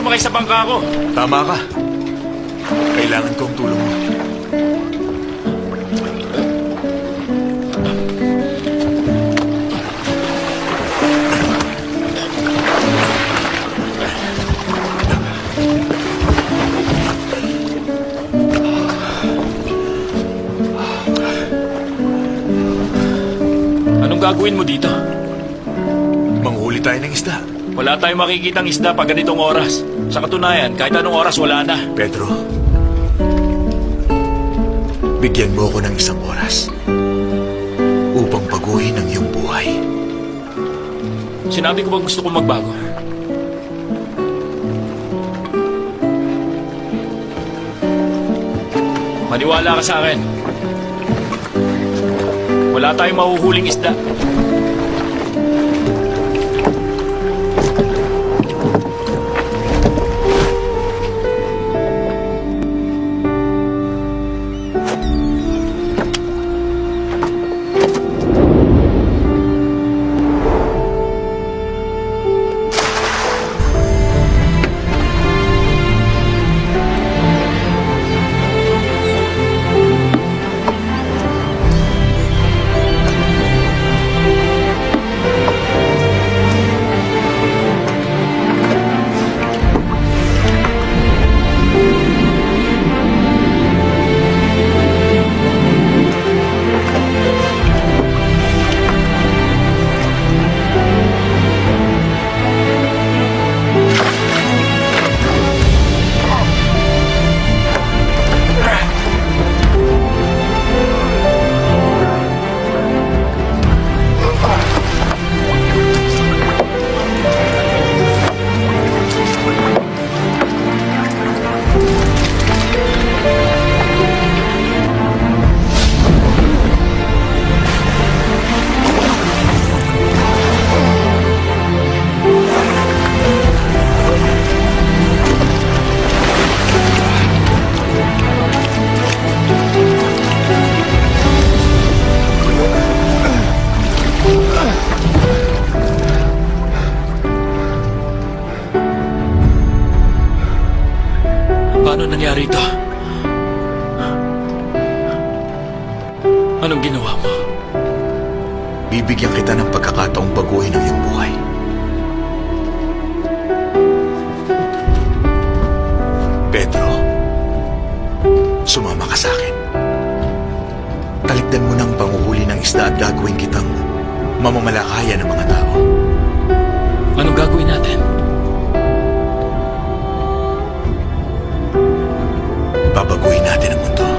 Sumakay sa bangka ko. Tama ka. Kailangan kong tulong mo. Anong gagawin mo dito? Manghuli tayo ng isda. Wala tayong makikitang isda pag ganitong oras. Sa katunayan, kahit anong oras, wala na. Pedro, bigyan mo ako ng isang oras upang baguhin ang iyong buhay. Sinabi ko ba gusto kong magbago? Maniwala ka sa akin. Wala tayong mahuhuling isda. Paano nangyari ito? Anong ginawa mo? Bibigyan kita ng pagkakataong baguhin ang iyong buhay. Pedro, sumama ka sa akin. Talikdan mo ng panguhuli ng isda at gagawin kitang mamamalakaya ng mga tao. Anong gagawin natin? Babaguhin natin ang mundo.